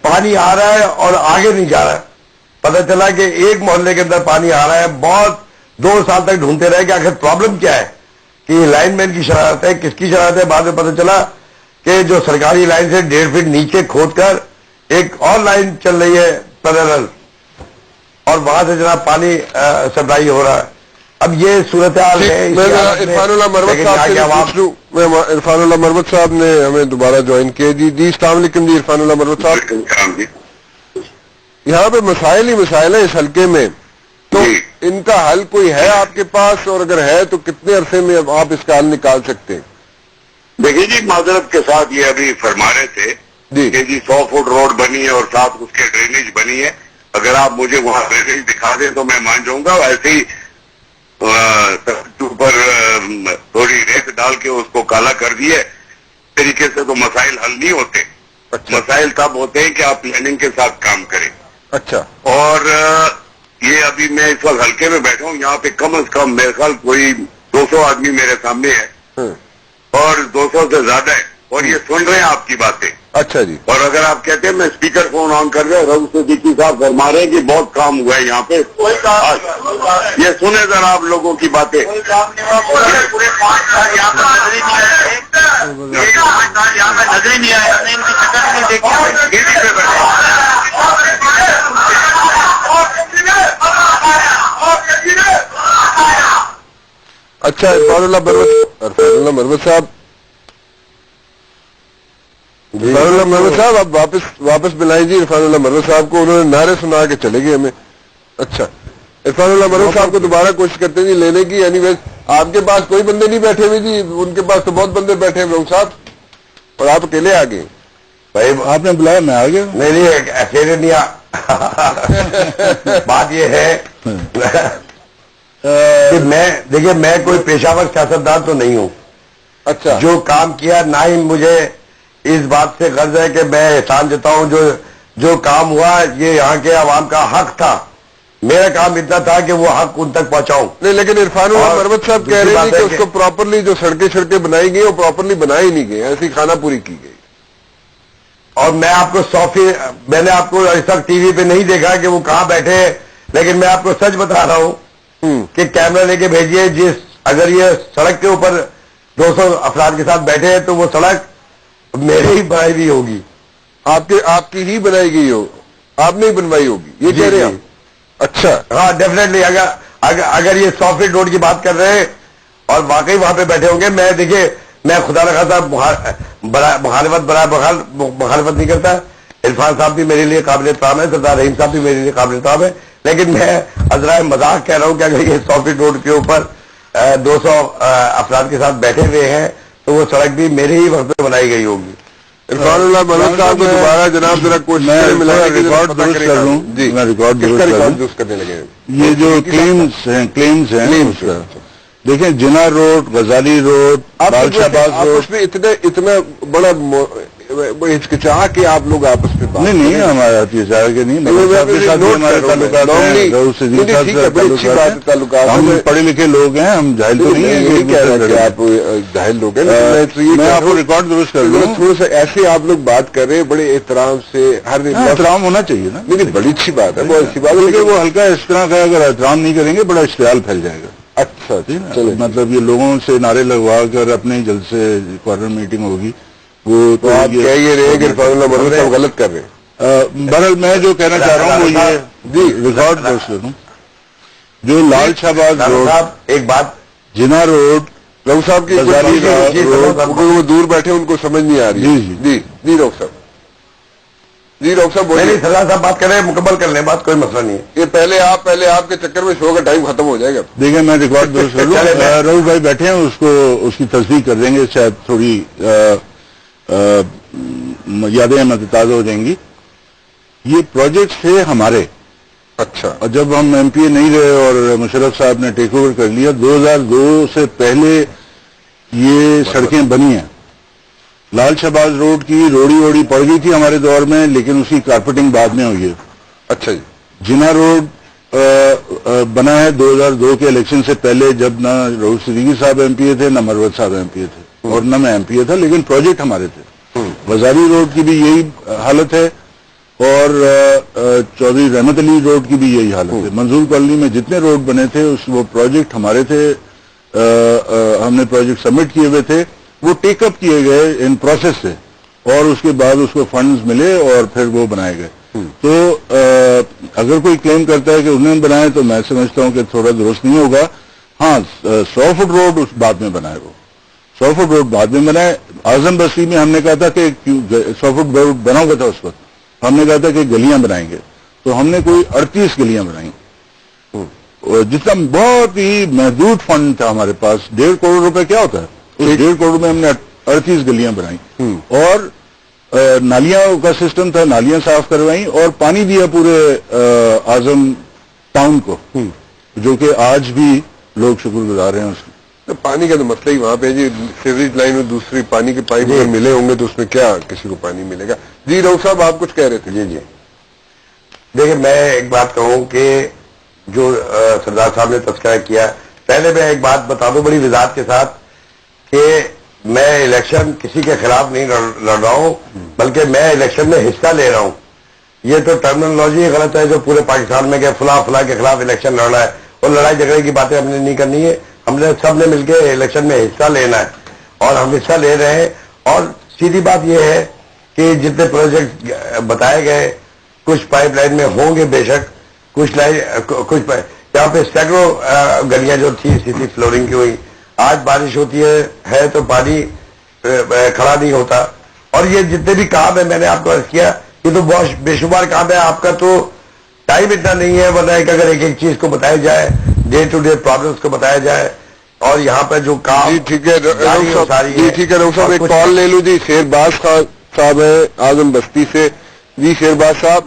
پانی آ رہا ہے اور آگے نہیں جا رہا ہے. پتہ چلا کہ ایک محلے کے اندر پانی آ رہا ہے, بہت 2 سال تک ڈھونڈتے رہے کہ آخر پرابلم کیا ہے, کہ یہ لائن مین کی شرارت ہے, کس کی شرارت ہے. بعد میں پتہ چلا کہ جو سرکاری لائن سے 1.5 فٹ نیچے کھود کر ایک اور لائن چل رہی ہے پیرلل, اور وہاں سے جناب پانی سپلائی ہو رہا ہے. اب یہ صورتحال ہے. میں عرفان اللہ مروت صاحب سے پوچھ لوں, میں عرفان اللہ مروت صاحب نے ہمیں دوبارہ جوائن کیا. جی السلام علیکم. جی عرفان اللہ مروت صاحب, یہاں پہ مسائل ہی مسائل ہیں اس حلقے میں, تو ان کا حل کوئی ہے آپ کے پاس, اور اگر ہے تو کتنے عرصے میں آپ اس کا حل نکال سکتے ہیں؟ دیکھیے جی, معذرت کے ساتھ یہ ابھی فرما رہے تھے کہ جی 100 فٹ روڈ بنی ہے اور ساتھ اس کے ڈرینیج بنی ہے. اگر آپ مجھے وہاں ڈرینیج دکھا دیں تو میں مان جاؤں گا. ایسے ہی اوپر تھوڑی ریت ڈال کے اس کو کالا کر دیے طریقے سے تو مسائل حل نہیں ہوتے. مسائل تب ہوتے ہیں کہ آپ پلاننگ کے ساتھ کام کریں. اچھا, اور یہ ابھی میں اس وقت حلقے میں بیٹھا ہوں, یہاں پہ کم از کم میرے خیال کوئی 200 آدمی میرے سامنے ہے, اور 200 سے زیادہ ہے, اور یہ سن رہے ہیں آپ کی باتیں. اچھا جی. اور اگر آپ کہتے ہیں میں اسپیکر فون آن کر رہے رغو صدیقی صاحب فرما رہے ہیں کہ بہت کام ہوا ہے یہاں پہ, یہ سنیں ذرا آپ لوگوں کی باتیں. نظر نہیں آیا, ہم نے ان کی شکل نہیں دیکھی. اچھا عرفان اللہ مروت صاحب, عرفان اللہ مروت صاحب آپ واپس ملائیں جی عرفان اللہ مروت صاحب کو, انہوں نے نعرے سنا کے چلے گئے ہمیں. اچھا عرفان اللہ مروت صاحب کو دوبارہ کوشش کرتے ہیں جی لینے کی. اینی ویز آپ کے پاس کوئی بندے نہیں بیٹھے ہوئے جی, ان کے پاس تو بہت بندے بیٹھے ہوئے صاحب, اور آپ اکیلے آ گئے. بھائی آپ نے بلایا میں آ گیا. نہیں اکیلے نہیں بات یہ ہے کہ دیکھیے میں کوئی پیشہ ور سیاستدان تو نہیں ہوں. اچھا, جو کام کیا, نہ ہی مجھے اس بات سے غرض ہے کہ میں احسان جتاؤں. جو کام ہوا یہ یہاں کے عوام کا حق تھا, میرا کام اتنا تھا کہ وہ حق ان تک پہنچاؤں. نہیں لیکن عرفان اللہ مروت صاحب کہہ رہے ہیں کہ اس کو پراپرلی جو سڑکیں بنائی گئی وہ پراپرلی بنائی نہیں گئی, ایسی خانہ پوری کی گئی. اور میں آپ کو میں نے آپ کو اس وقت ٹی وی پہ نہیں دیکھا کہ وہ کہاں بیٹھے ہیں, لیکن میں آپ کو سچ بتا رہا ہوں کہ کیمرہ لے کے بھیجیے. اگر یہ سڑک کے اوپر 200 افراد کے ساتھ بیٹھے ہیں تو وہ سڑک میرے ہی بنائی ہوئی ہوگی. آپ کی ہی بنائی گئی ہو, آپ نے ہی بنوائی ہوگی, یہ کہہ رہے ہیں. اچھا ہاں ڈیفینیٹلی. اگر یہ 100 فٹ روڈ کی بات کر رہے ہیں اور واقعی وہاں پہ بیٹھے ہوں گے, میں دیکھیے میں خدا نخواستہ مخالفت نہیں کرتا. عرفان صاحب بھی میرے لیے قابل احترام ہے, سردار رحیم صاحب بھی میرے لیے قابل احترام ہے, لیکن میں عذرائے مذاق کہہ رہا ہوں کہ اگر یہ 100 فٹ روڈ کے اوپر 200 افراد کے ساتھ بیٹھے ہوئے ہیں تو وہ سڑک بھی میرے ہی وقت پہ بنائی گئی ہوگی. عرفان اللہ مروت صاحب کو دوبارہ جناب ذرا کوشش ریکارڈ درست کر لوں. جی میں ریکارڈ درست کرنے لگے. یہ جو کلیمز ہیں دیکھیں, جنا روڈ, غزالی روڈ, لال شہباز روڈ, اتنا بڑا ہچکچا کے آپ لوگ آپس میں بات نہیں ہمارے ہم پڑھے لکھے لوگ ہیں, ہم جاہل تو نہیں ہیں. آپ جاہل لوگ ہیں, میں آپ کو ریکارڈ درست کر دوں. تھوڑا سا ایسے آپ لوگ بات کر رہے ہیں بڑے احترام سے, ہر احترام ہونا چاہیے نا. نہیں بڑی اچھی بات ہے, بہت اچھی بات ہے, کیونکہ وہ ہلکا اس طرح کا اگر احترام نہیں کریں گے بڑا اشتعال پھیل جائے گا. اچھا مطلب یہ لوگوں سے نعرے لگوا کر اپنے جلسے کوارٹر میٹنگ ہوگی, وہ تو آپ کہہ یہ رہے ہیں کہ عرفان اللہ مروت صاحب غلط کر رہے ہیں. بہرحال میں جو کہنا چاہ رہا ہوں وہ یہ جی ریکارڈ درست کر دوں. جو لال شہباز روڈ, ایک بات, جنا روڈ, رؤ صاحب کی وہ دور بیٹھے ان کو سمجھ نہیں آ رہی. جی رؤ صاحب جی ڈاکٹر صاحب نہیں بولیے. سردار صاحب بات کریں, مکمل کر لیں بات, کوئی مسئلہ نہیں ہے. یہ پہلے آپ کے چکر میں شو کا ٹائم ختم ہو جائے گا. دیکھیں میں ریکارڈ درست کر لوں. رؤف بھائی بیٹھے ہیں, اس کی تصدیق کر دیں گے, شاید تھوڑی یادیں ہمیں تازہ ہو جائیں گی. یہ پروجیکٹ تھے ہمارے, اچھا. اور جب ہم ایم پی اے نہیں رہے اور مشرف صاحب نے ٹیک اوور کر لیا 2002 سے پہلے یہ سڑکیں بنی ہیں. لال شہباز روڈ کی روڑی پڑ گئی تھی ہمارے دور میں, لیکن اس کی کارپیٹنگ بعد میں ہوئی ہے. اچھا جی. جنا روڈ بنا ہے 2002 کے الیکشن سے پہلے, جب نہ رؤف صدیقی صاحب ایم پی اے تھے, نہ مروت صاحب ایم پی اے تھے, اور نہ میں ایم پی اے تھا, لیکن پروجیکٹ ہمارے تھے. وزاری روڈ کی بھی یہی حالت ہے, اور چودھری رحمت علی روڈ کی بھی یہی حالت ہے. منظور کالونی میں جتنے روڈ بنے تھے وہ پروجیکٹ ہمارے تھے. ہم نے پروجیکٹ سبمٹ کیے ہوئے تھے, وہ ٹیک اپ کیے گئے ان پروسیس سے, اور اس کے بعد اس کو فنڈز ملے اور پھر وہ بنائے گئے. تو اگر کوئی کلیم کرتا ہے کہ انہوں نے بنائے تو میں سمجھتا ہوں کہ تھوڑا درست نہیں ہوگا. ہاں 100 فٹ روڈ اس بعد میں بنائے, وہ 100 فٹ روڈ بعد میں بنائے. اعظم بستی میں ہم نے کہا تھا کہ 100 فٹ روڈ بنا ہوا تھا اس وقت, ہم نے کہا تھا کہ گلیاں بنائیں گے, تو ہم نے کوئی 38 گلیاں بنائیں, جتنا بہت ہی محدود فنڈ تھا ہمارے پاس. 1.5 کروڑ روپے کیا ہوتا ہے, اس 1.5 کروڑ میں ہم نے 38 گلیاں بنائیں, اور نالیاں کا سسٹم تھا, نالیاں صاف کروائیں, اور پانی دیا پورے اعظم ٹاؤن کو, جو کہ آج بھی لوگ شکر گزار ہیں اس کی. پانی کا تو مسئلہ ہی وہاں پہ جی, سیوریج لائن میں دوسری پانی کے پائپ اگر ملے ہوں گے تو اس میں کیا کسی کو پانی ملے گا. جی رؤف صاحب آپ کچھ کہہ رہے تھے. جی دیکھیں میں ایک بات کہوں کہ جو سردار صاحب نے تذکرہ کیا, پہلے میں ایک بات بتا دوں بڑی وضاحت کے ساتھ کہ میں الیکشن کسی کے خلاف نہیں لڑ رہا ہوں, بلکہ میں الیکشن میں حصہ لے رہا ہوں. یہ تو ٹرمینالوجی غلط ہے جو پورے پاکستان میں کہ فلاں کے خلاف الیکشن لڑنا ہے, اور لڑائی جھگڑے کی باتیں ہم نے نہیں کرنی ہے. ہم نے سب نے مل کے الیکشن میں حصہ لینا ہے, اور ہم حصہ لے رہے ہیں. اور سیدھی بات یہ ہے کہ جتنے پروجیکٹ بتائے گئے, کچھ پائپ لائن میں ہوں گے بے شک, کچھ یہاں پہ سینکڑوں گلیاں جو تھی سیدھی فلورنگ کی ہوئی. آج بارش ہوتی ہے تو پانی کھڑا نہیں ہوتا. اور یہ جتنے بھی کام ہے, میں نے آپ کو عرض کیا, یہ تو بہت بے شمار کام ہے. آپ کا تو ٹائم اتنا نہیں ہے, ورنہ اگر ایک چیز کو بتایا جائے, ڈے ٹو ڈے پرابلمس کو بتایا جائے, اور یہاں پہ جو کام. جی ٹھیک ہے رؤف صاحب, ایک کال لے لوں. جی شیرباز صاحب ہے اعظم بستی سے. جی شیرباز صاحب.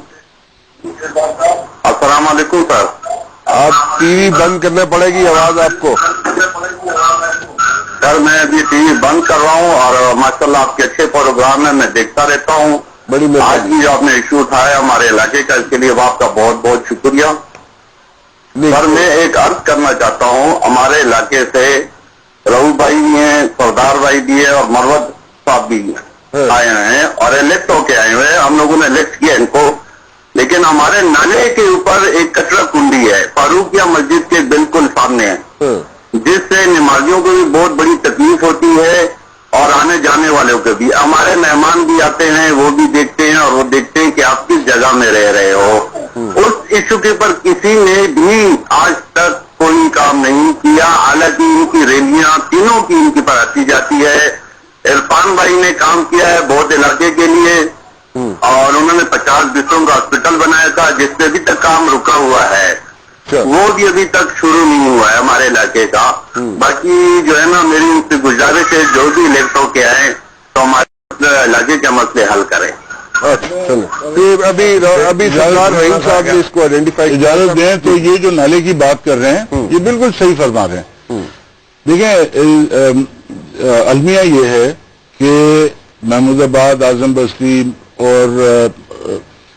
السلام علیکم سر. آپ ٹی وی بند کرنا پڑے گی, آواز آپ کو. سر میں ابھی ٹی وی بند کر رہا ہوں, اور ماشاءاللہ آپ کے اچھے پروگرام ہیں, میں دیکھتا رہتا ہوں. بڑی آج بھی جو آپ نے ایشو اٹھایا ہمارے علاقے کا, اس کے لیے آپ کا بہت بہت شکریہ. سر میں ایک عرض کرنا چاہتا ہوں, ہمارے علاقے سے رؤف بھائی بھی ہیں, سردار بھائی بھی ہے, اور مروت صاحب بھی آئے ہیں, اور الیکٹ ہو کے آئے ہوئے ہیں. ہم لوگوں نے الیکٹ کیا ان کو, لیکن ہمارے نالے کے اوپر ایک کچرا کنڈی ہے, فاروقیہ مسجد کے بالکل سامنے ہے, جس سے نمازیوں کو بھی بہت بڑی تکلیف ہوتی ہے, اور آنے جانے والوں کو بھی. ہمارے مہمان بھی آتے ہیں, وہ بھی دیکھتے ہیں, اور وہ دیکھتے ہیں کہ آپ کس جگہ میں رہ رہے ہو. اس ایشو کے اوپر کسی نے بھی آج تک کوئی کام نہیں کیا, حالانکہ ان کی ریلیاں تینوں کی ان کی پر آتی جاتی ہے. عرفان بھائی نے کام کیا ہے بہت علاقے کے لیے, اور انہوں نے 50 بستروں کا ہاسپٹل بنایا تھا, جس پہ ابھی تک کام رکا ہوا ہے, وہ بھی ابھی تک شروع نہیں ہوا ہے ہمارے علاقے کا. باقی جو ہے نا, میری ان سے گزارش ہے جو بھی الیکٹ ہو کے آئے تو ہمارے علاقے کے مسئلے حل کریں. ابھی سردار رحیم صاحب نے اس کو آئیڈینٹیفائی, اجازت دیں تو یہ جو نالے کی بات کر رہے ہیں یہ بالکل صحیح فرما رہے ہیں. دیکھیں المیہ یہ ہے کہ محمود آباد, اعظم بستی اور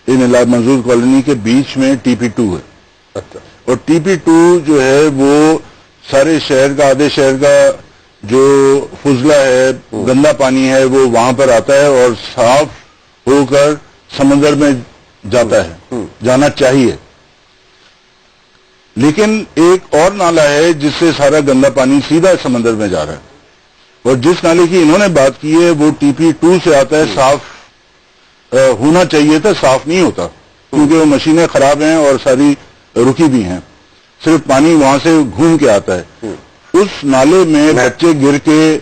ان منظور کالونی کے بیچ میں ٹی پی 2 ہے, اور ٹی پی 2 جو ہے وہ سارے شہر کا, آدھے شہر کا جو فضلہ ہے, گندا پانی ہے, وہ وہاں پر آتا ہے اور صاف ہو کر سمندر میں جاتا ہے, جانا چاہیے. لیکن ایک اور نالا ہے جس سے سارا گندا پانی سیدھا سمندر میں جا رہا ہے, اور جس نالے کی انہوں نے بات کی ہے وہ ٹی پی 2 سے آتا ہے. صاف ہونا چاہیے تھا, صاف نہیں ہوتا کیونکہ وہ مشینیں خراب ہیں اور ساری رکی بھی ہیں, صرف پانی وہاں سے گھوم کے آتا ہے. اس نالے میں بچے گر کے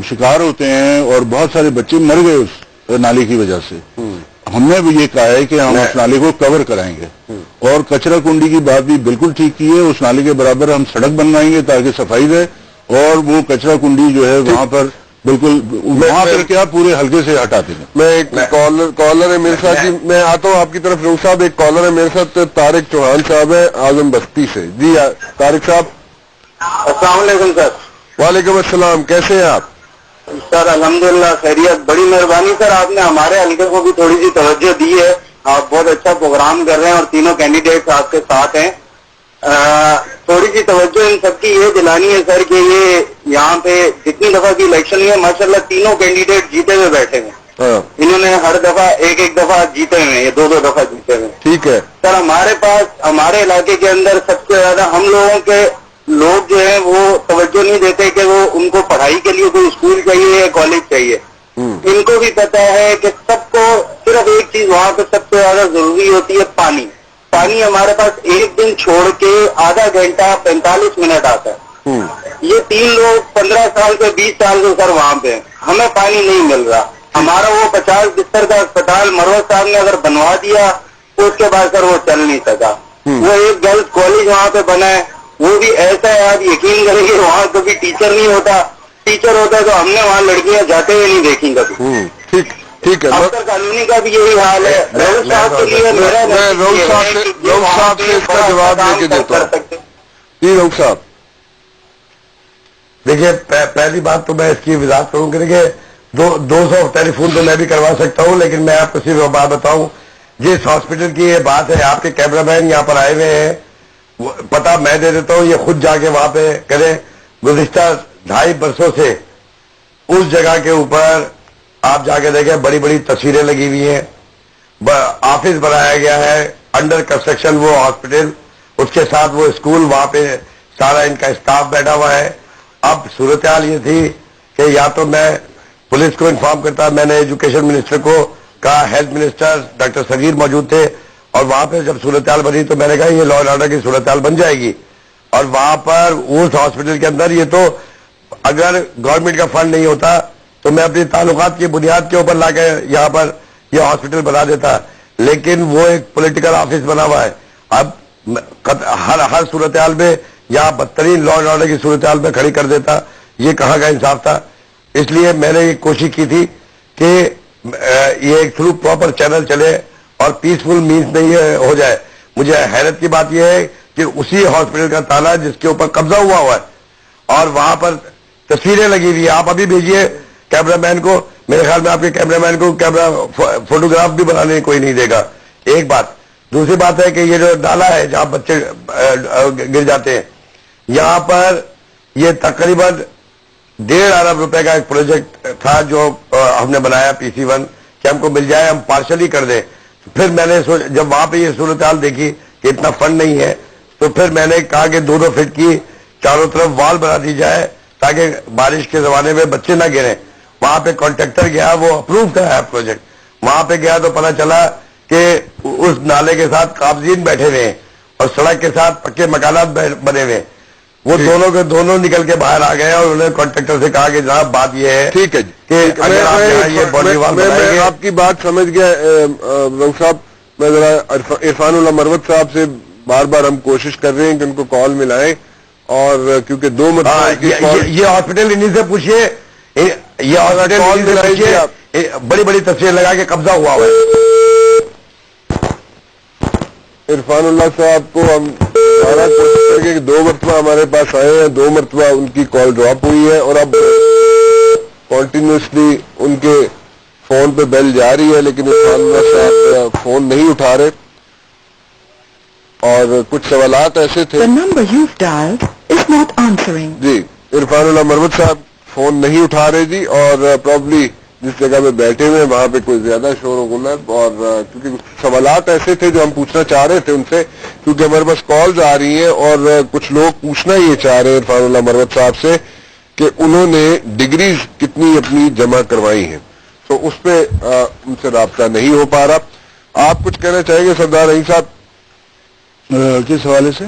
شکار ہوتے ہیں, اور بہت سارے بچے مر گئے اس نالے کی وجہ سے. ہم نے بھی یہ کہا ہے کہ ہم اس نالے کو کور کرائیں گے، اور کچرا کنڈی کی بات بھی بالکل ٹھیک کی ہے، اس نالے کے برابر ہم سڑک بنوائیں گے تاکہ صفائی رہے، اور وہ کچرا کنڈی جو ہے وہاں پر بالکل وہاں پر کیا پورے حلقے سے ہٹاتے ہیں۔ میں ایک کالر ہے میرے ساتھ، جی میں آتا ہوں آپ کی طرف روح صاحب، ایک کالر ہے میرے ساتھ طارق چوہان صاحب ہے اعظم بستی سے۔ جی طارق صاحب السلام علیکم سر۔ وعلیکم السلام، کیسے ہیں آپ؟ سر الحمدللہ خیریت، بڑی مہربانی سر، آپ نے ہمارے حلقے کو بھی تھوڑی سی توجہ دی ہے، آپ بہت اچھا پروگرام کر رہے ہیں اور تینوں کینڈیڈیٹس آپ کے ساتھ ہیں۔ تھوڑی سی توجہ ان سب کی یہ دلانی ہے سر کہ یہ یہاں پہ جتنی دفعہ کی الیکشن ہوئی ہے ماشاءاللہ تینوں کینڈیڈیٹ جیتے ہوئے بیٹھے ہیں، انہوں نے ہر دفعہ ایک دفعہ جیتے ہوئے، یہ دو دفعہ جیتے ہوئے۔ ٹھیک ہے سر ہمارے پاس ہمارے علاقے کے اندر سب سے زیادہ ہم لوگوں کے لوگ جو ہیں وہ توجہ نہیں دیتے کہ وہ ان کو پڑھائی کے لیے کوئی اسکول چاہیے یا کالج چاہیے، ان کو بھی پتا ہے کہ سب کو صرف ایک چیز وہاں پہ سب سے زیادہ ضروری ہوتی ہے، پانی۔ پانی ہمارے پاس ایک دن چھوڑ کے آدھا گھنٹہ 45 منٹ آتا ہے، یہ 3 لوگ 15 سال سے 20 سال سے سر وہاں پہ ہیں، ہمیں پانی نہیں مل رہا۔ ہمارا وہ 50 بستر کا اسپتال مروت صاحب نے اگر بنوا دیا تو اس کے بعد سر وہ چل نہیں سکا۔ وہ ایک گرلز کالج وہاں پہ بنا ہے، وہ بھی ایسا ہے آپ یقین کریں گے وہاں کبھی ٹیچر نہیں ہوتا، ٹیچر ہوتا ہے تو ہم نے وہاں لڑکیاں جاتے ہوئے نہیں دیکھیں کبھی۔ ٹھیک ہے، افسر قانونی کا بھی یہی حال ہے۔ رؤوف صاحب کے لیے میرا میں رؤوف صاحب سے اس کا جواب لے کے دیتا ہوں۔ جی رؤوف صاحب دیکھیے پہلی بات تو میں اس کی وضاحت کروں کہ 200 ٹیلی فون تو میں بھی کروا سکتا ہوں، لیکن میں آپ کو صرف بات بتاؤں، جس ہاسپٹل کی یہ بات ہے، آپ کے کیمرہ مین یہاں پر آئے ہوئے ہیں، پتا میں دے دیتا ہوں، یہ خود جا کے وہاں پہ کریں۔ گزشتہ 2.5 برسوں سے اس جگہ کے اوپر آپ جا کے دیکھیں، بڑی بڑی تصویریں لگی ہوئی ہیں، آفس بنایا گیا ہے، انڈر کنسٹرکشن وہ ہاسپٹل، اس کے ساتھ وہ اسکول، وہاں پہ سارا ان کا اسٹاف بیٹھا ہوا ہے۔ اب صورتحال یہ تھی کہ یا تو میں پولیس کو انفارم کرتا، میں نے ایجوکیشن منسٹر کو کہا، ہیلتھ منسٹر ڈاکٹر صغیر موجود تھے، اور وہاں پہ جب صورتحال بنی تو میں نے کہا یہ لا اینڈ آرڈر کی صورتحال بن جائے گی، اور وہاں پر اس ہاسپٹل کے اندر یہ تو اگر گورنمنٹ کا فنڈ نہیں ہوتا تو میں اپنی تعلقات کی بنیاد کے اوپر لا کے یہاں پر یہ ہاسپٹل بنا دیتا، لیکن وہ ایک پولیٹیکل آفس بنا ہوا ہے۔ اب ہر صورتحال میں یہاں بدترین لا اینڈ آرڈر کی صورتحال میں کھڑی کر دیتا، یہ کہاں کا انصاف تھا؟ اس لیے میں نے یہ کوشش کی تھی کہ یہ ایک تھرو پراپر چینل چلے اور پیسفل مینس میں یہ ہو جائے۔ مجھے حیرت کی بات یہ ہے کہ اسی ہاسپٹل کا تالا جس کے اوپر قبضہ ہوا ہے اور وہاں پر تصویریں لگی ہوئی ہیں، آپ ابھی بھیجیے کیمرہ مین کو، میرے خیال میں آپ کے کیمرہ مین کو کیمرہ فوٹوگراف بھی بنانے کوئی نہیں دے گا، ایک بات۔ دوسری بات ہے کہ یہ جو ڈالا ہے جہاں بچے گر جاتے ہیں، یہاں پر یہ تقریباً 1.5 ارب روپے کا ایک پروجیکٹ تھا جو ہم نے بنایا PC1 کہ ہم کو مل جائے، ہم پارشلی کر دیں۔ پھر میں نے جب وہاں پہ یہ صورتحال دیکھی کہ اتنا فنڈ نہیں ہے تو پھر میں نے کہا کہ 2 فٹ کی چاروں طرف وال بنا دی جائے تاکہ بارش کے زمانے میں بچے نہ گریں۔ وہاں پہ کانٹریکٹر گیا، وہ اپروو کرایا پروجیکٹ، وہاں پہ گیا تو پتا چلا کہ اس نالے کے ساتھ قابضین بیٹھے ہوئے ہیں اور سڑک کے ساتھ پکے مکانات بنے ہوئے ہیں۔ وہ دونوں کے دونوں نکل کے باہر آ گئے اور انہوں نے کانٹریکٹر سے کہا کہ جناب بات یہ ہے ٹھیک ہے جی کہ اگر آپ یہاں یہ باڈی وال بنائیں میں گے۔ آپ کی بات سمجھ گیا رؤوف صاحب، میں ذرا عرفان اللہ مروت صاحب سے بار بار ہم کوشش کر رہے ہیں کہ ان کو کال ملائیں، اور کیونکہ 2 مرتبہ یہ ہاسپٹل انہیں سے پوچھئے، یہ ہاسپٹل انہیں سے پوچھئے، بڑی بڑی تصویر لگا کے قبضہ ہوا ہے۔ عرفان اللہ صاحب کو ہم سارا کوشش کر کے 2 مرتبہ ہمارے پاس آئے ہیں، 2 مرتبہ ان کی کال ڈراپ ہوئی ہے اور اب کنٹینیوسلی ان کے فون پہ بیل جا رہی ہے، لیکن عرفان اللہ صاحب فون نہیں اٹھا رہے، اور کچھ سوالات ایسے تھے۔ The number you've dialed is not answering. جی عرفان اللہ مروت صاحب فون نہیں اٹھا رہے جی، اور پرابلی جس جگہ پہ بیٹھے ہوئے وہاں پہ کوئی زیادہ شور و غل ہے، اور کیونکہ سوالات ایسے تھے جو ہم پوچھنا چاہ رہے تھے ان سے، کیونکہ ہمارے پاس کالز آ رہی ہیں اور کچھ لوگ پوچھنا یہ چاہ رہے ہیں عرفان اللہ مروت صاحب سے کہ انہوں نے ڈگریز کتنی اپنی جمع کروائی ہیں، تو اس پہ ان سے رابطہ نہیں ہو پا رہا۔ آپ کچھ کہنا چاہیں گے سردار رحیم صاحب؟ کس حوالے سے؟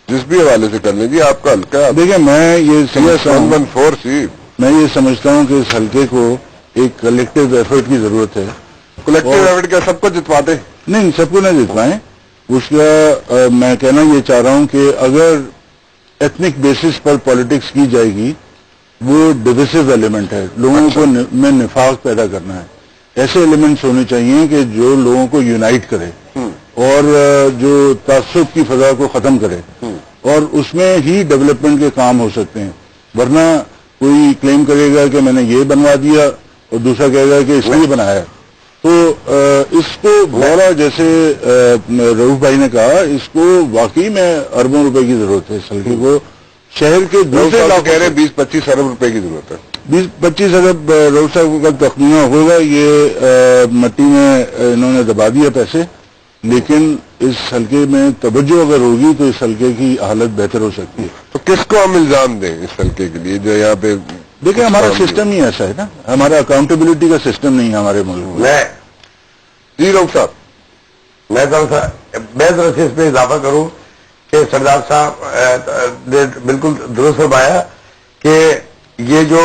جس بھی حوالے سے کر لیں جی، آپ کا حلقہ دیکھیں میں یہ سمجھتا ہوں 114 سی میں یہ سمجھتا ہوں کہ اس حلقے کو ایک کلیکٹیو ایفرٹ کی ضرورت ہے، کلیکٹو ایفرٹ کیا سب کو جتواتے؟ نہیں، سب کو نہ جتوائیں. اس کا میں کہنا یہ چاہ رہا ہوں کہ اگر ایتھنک بیسس پر پالیٹکس کی جائے گی وہ ڈویسو ایلیمنٹ ہے، لوگوں کو میں نفاق پیدا کرنا ہے. ایسے ایلیمنٹس ہونے چاہیے کہ جو لوگوں کو یونائٹ کرے اور جو تعصب کی فضا کو ختم کرے، اور اس میں ہی ڈیولپمنٹ کے کام ہو سکتے ہیں. ورنہ کوئی کلیم کرے گا کہ میں نے یہ بنوا دیا اور دوسرا کہے گا کہ اس نے یہ بنایا. تو اس کو بہت جیسے رؤوف بھائی نے کہا، اس کو واقعی میں اربوں روپے کی ضرورت ہے. اس حلقے کو شہر کے دوسرے علاقوں کہہ رہے 20-25 ارب روپے کی ضرورت ہے. 20-25 ارب رؤوف صاحب کا تخمینہ ہوگا. یہ مٹی میں انہوں نے دبا دیا پیسے، لیکن اس حلقے میں توجہ اگر ہوگی تو اس حلقے کی حالت بہتر ہو سکتی ہے. تو کس کو ہم الزام دیں اس حلقے کے لیے جو یہاں پہ؟ دیکھیں، ہمارا سسٹم ہی ایسا ہے نا، ہمارا اکاؤنٹیبلٹی کا سسٹم نہیں ہے ہمارے ملک میں. جی رؤوف صاحب، میں ذرا سے اس پہ اضافہ کروں کہ سردار صاحب نے بالکل درست فرمایا کہ یہ جو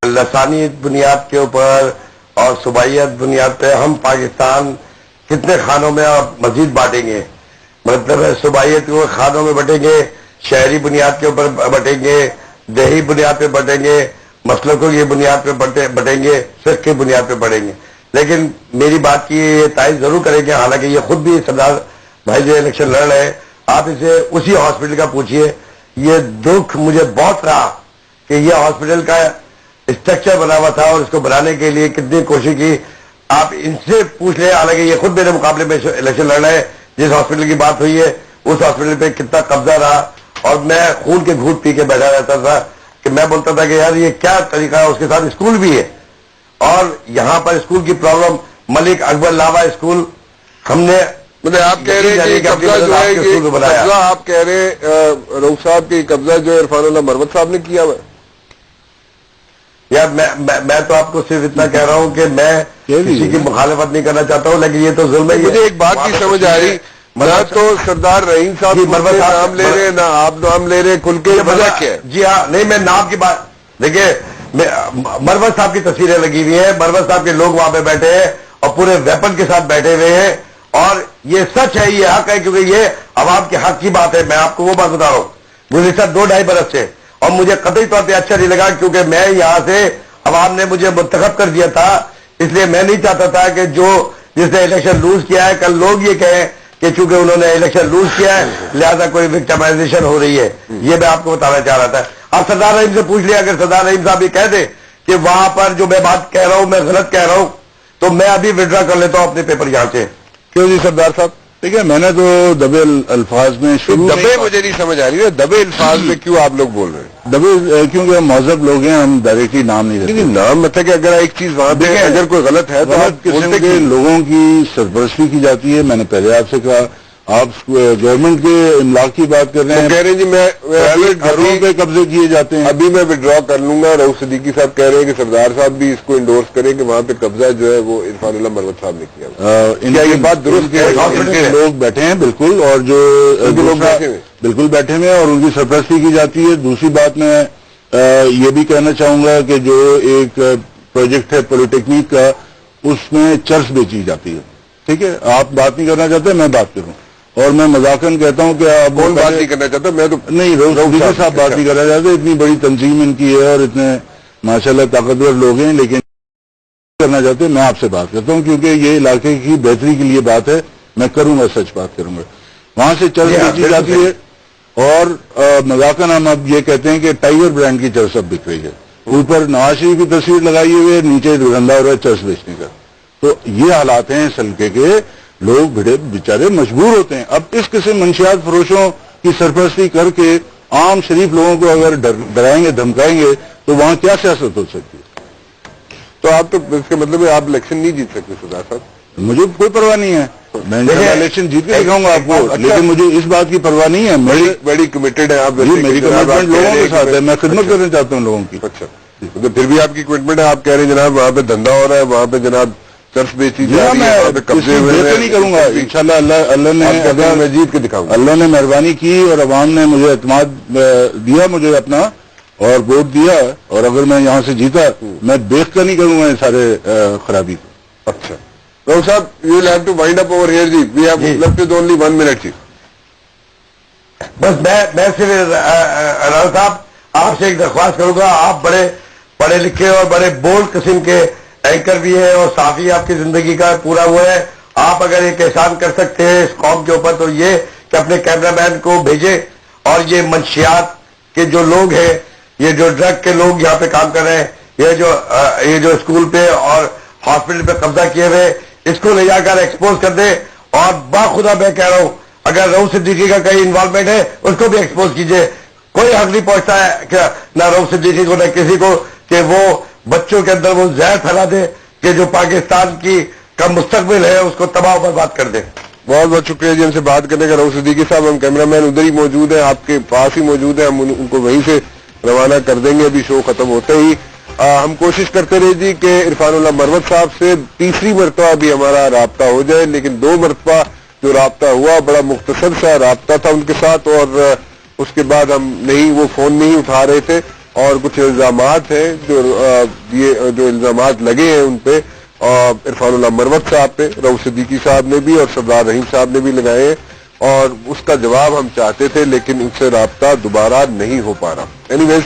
لسانی بنیاد کے اوپر اور صوبائیت بنیاد پہ ہم پاکستان کتنے خانوں میں اور مزید بانٹیں گے. مطلب ہے صوبائیت کو خانوں میں بٹیں گے، شہری بنیاد کے اوپر بٹیں گے، دیہی بنیاد پہ بٹیں گے، مسلکوں کی بنیاد پہ بٹیں گے، فقہ کی بنیاد پہ بٹیں گے. لیکن میری بات کی یہ تائید ضرور کریں گے، حالانکہ یہ خود بھی سردار بھائی جو الیکشن لڑ رہے ہیں، آپ اسے اسی ہاسپٹل کا پوچھئے. یہ دکھ مجھے بہت رہا کہ یہ ہاسپٹل کا اسٹرکچر بنا ہوا تھا اور اس کو بنانے کے لیے کتنی کوشش کی. آپ ان سے پوچھ لیں، حالانکہ یہ خود میرے مقابلے میں الیکشن لڑ رہے ہیں. جس ہاسپٹل کی بات ہوئی ہے اس ہاسپٹل پہ کتنا قبضہ رہا، اور میں خون کے گھوٹ پی کے بیٹھا رہتا تھا کہ میں بولتا تھا کہ یار یہ کیا طریقہ ہے. اس کے ساتھ اسکول بھی ہے، اور یہاں پر اسکول کی پرابلم ملک اکبر لاوا اسکول ہم نے آپ کہہ رہے ہیں کہ قبضہ جو ہے قبضہ آپ کہہ رہے ہیں رؤوف صاحب کی قبضہ جو عرفان اللہ مروت صاحب نے کیا ہوا. یار میں تو آپ کو صرف اتنا کہہ رہا ہوں کہ میں کسی کی مخالفت نہیں کرنا چاہتا ہوں، لیکن یہ تو ظلم ہے. مجھے ایک بات کی سمجھ آ رہی، نہ تو سردار رحیم صاحب مروت نام لے رہے نہ آپ نام لے رہے، کھل کے وجہ کیا ہے؟ جی ہاں، نہیں میں نام کی بات، دیکھیے مروت صاحب کی تصویریں لگی ہوئی ہیں، مروت صاحب کے لوگ وہاں پہ بیٹھے ہیں اور پورے ویپن کے ساتھ بیٹھے ہوئے ہیں، اور یہ سچ ہے، یہ حق ہے، کیونکہ یہ عوام کے حق کی بات ہے. میں آپ کو وہ بات بتا رہا ہوں گزشتہ 2-2.5 برس سے، اور مجھے قطعی طور پہ اچھا نہیں لگا، کیونکہ میں یہاں سے عوام نے مجھے منتخب کر دیا تھا. اس لیے میں نہیں چاہتا تھا کہ جس نے الیکشن لوز کیا ہے کل لوگ یہ کہیں کہ چونکہ انہوں نے الیکشن لوز کیا ہے لہذا کوئی وکٹمائزیشن ہو رہی ہے. یہ میں آپ کو بتانا چاہ رہا تھا. آپ سردار رحیم سے پوچھ لیا، اگر سردار رحیم صاحب یہ کہہ دیں کہ وہاں پر جو میں بات کہہ رہا ہوں میں غلط کہہ رہا ہوں، تو میں ابھی وڈرا کر لیتا ہوں اپنے پیپر یہاں سے. کیوں جی سردار صاحب؟ ٹھیک ہے، میں نے تو دبے الفاظ میں دبے مجھے نہیں سمجھ آ رہی ہے، دبے الفاظ میں کیوں آپ لوگ بول رہے ہیں؟ دبے کیونکہ ہم مہذب لوگ ہیں، ہم ڈائریکٹلی نام نہیں لیتے. نام مطلب کہ اگر ایک چیز وہاں پہ اگر کوئی غلط ہے تو غلط قسم کے لوگوں کی سرپرستی کی جاتی ہے. میں نے پہلے آپ سے کہا، آپ گورنمنٹ کے املاک کی بات کر رہے ہیں، کہہ رہے ہیں جی میں گھروں پہ قبضے کیے جاتے ہیں. ابھی میں وڈرا کر لوں گا. رؤوف صدیقی صاحب کہہ رہے ہیں کہ سردار صاحب بھی اس کو انڈورس کریں کہ وہاں پہ قبضہ جو ہے وہ عرفان اللہ مروت صاحب نے کیا. کیا یہ بات درست ہے؟ ان کے لوگ بیٹھے ہیں بالکل، اور جو لوگ بیٹھے ہوئے بالکل بیٹھے ہوئے ہیں اور ان کی سرپرستی کی جاتی ہے. دوسری بات میں یہ بھی کہنا چاہوں گا کہ جو ایک پروجیکٹ ہے پولی ٹیکنیک کا، اس میں چرس بیچی جاتی ہے. ٹھیک ہے، آپ بات نہیں کرنا چاہتے، میں بات کروں، اور میں مذاکراً کہتا ہوں کہ آپ کون بات نہیں کرنا چاہتا؟ میں تو نہیں، رؤوف صاحب بات نہیں کرنا چاہتے. اتنی بڑی تنظیم ان کی ہے اور اتنے ماشاءاللہ طاقتور لوگ ہیں، لیکن کرنا چاہتے. میں آپ سے بات کرتا ہوں کیونکہ یہ علاقے کی بہتری کے لیے بات ہے، میں کروں گا، سچ بات کروں گا. وہاں سے چرس بیچی جاتی ہے، اور مذاکراً ہم اب یہ کہتے ہیں کہ ٹائیگر برانڈ کی چرس اب بک رہی ہے. اوپر نواز شریف کی تصویر لگائی ہوئی ہے، نیچے دھندا ہو رہا ہے چرس بیچنے کا. تو یہ حالات ہیں اس حلقے کے. لوگ بیچارے مجبور ہوتے ہیں. اب اس قسم منشیات فروشوں کی سرپرستی کر کے عام شریف لوگوں کو اگر ڈرائیں گے دھمکائیں گے تو وہاں کیا سیاست ہو سکتی ہے؟ تو آپ تو اس کے مطلب ہے آپ الیکشن نہیں جیت سکتے سردار صاحب. مجھے کوئی پرواہ نہیں ہے، میں الیکشن جیت کے دکھاؤں گا آپ کو، لیکن مجھے اس بات کی پرواہ نہیں ہے. بڑی کمیٹڈ ہے آپ. میری کمٹمنٹ لوگوں کے ساتھ ہے، میں خدمت کرنا چاہتا ہوں لوگوں کی. اچھا، تو پھر بھی آپ کی کمٹمنٹ ہے. آپ کہہ رہے ہیں جناب وہاں پہ دھندا ہو رہا ہے، وہاں پہ جناب چرس بیچی جا رہی ہے، وہاں پہ قبضے ہوئے ہیں. نہیں کروں گا انشاءاللہ. اللہ میں جیت کے دکھاؤں گا. اللہ نے مہربانی کی اور عوام نے مجھے اعتماد دیا مجھے اپنا اور ووٹ دیا، اور اگر میں یہاں سے جیتا میں دیکھ کر نہیں کروں گا یہ سارے خرابی کو. اچھا Rauf Sahab, you will have to wind up over here جی, we have left with only 1 minute جی. بس میں صرف رانا صاحب آپ سے ایک درخواست کروں گا, آپ بڑے پڑھے لکھے اور بڑے بولڈ قسم کے اینکر بھی ہیں اور صحافی آپ کی زندگی کا پورا وہ ہے, آپ اگر ایک احسان کر سکتے ہیں اس قوم کے اوپر تو یہ کہ اپنے کیمرہ مین کو بھیجیں, اور یہ منشیات کے جو لوگ ہیں, یہ جو ڈرگ کے لوگ یہاں پہ کام کر رہے ہیں, یہ جو اسکول پہ اور ہاسپٹل پہ قبضہ کیے ہوئے, اس کو لے جا کر ایکسپوز کر دیں. اور باخدا میں کہہ رہا ہوں, اگر رؤف صدیقی کا کہیں انوالومنٹ ہے اس کو بھی ایکسپوز کیجئے. کوئی حق نہیں پہنچتا ہے کہ نہ رؤف صدیقی کو نہ کسی کو کہ وہ بچوں کے اندر وہ زہر پھیلا دے کہ جو پاکستان کا مستقبل ہے اس کو تباہ و برباد کر دے. بہت بہت شکریہ جی ہم سے بات کرنے کا رؤف صدیقی صاحب. ہم کیمرہ مین ادھر ہی موجود ہیں, آپ کے پاس ہی موجود ہیں, ہم ان کو وہیں سے روانہ کر دیں گے ابھی شو ختم ہوتے ہی. ہم کوشش کرتے رہے جی کہ عرفان اللہ مروت صاحب سے تیسری مرتبہ بھی ہمارا رابطہ ہو جائے, لیکن 2 مرتبہ جو رابطہ ہوا بڑا مختصر سا رابطہ تھا ان کے ساتھ, اور اس کے بعد ہم وہ فون نہیں اٹھا رہے تھے, اور کچھ الزامات ہیں جو الزامات لگے ہیں ان پہ عرفان اللہ مروت صاحب پہ, رؤف صدیقی صاحب نے بھی اور سردار رحیم صاحب نے بھی لگائے ہیں, اور اس کا جواب ہم چاہتے تھے لیکن ان سے رابطہ دوبارہ نہیں ہو پا رہا. اینی ویز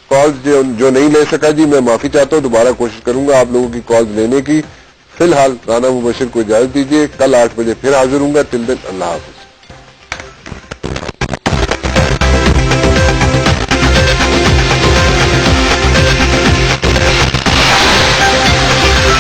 کالز جو نہیں لے سکا جی میں معافی چاہتا ہوں, دوبارہ کوشش کروں گا آپ لوگوں کی کالز لینے کی. فی الحال رانا مبشر کو اجازت دیجیے, کل 8 بجے پھر حاضر ہوں گا. ٹل دین اللہ حافظ.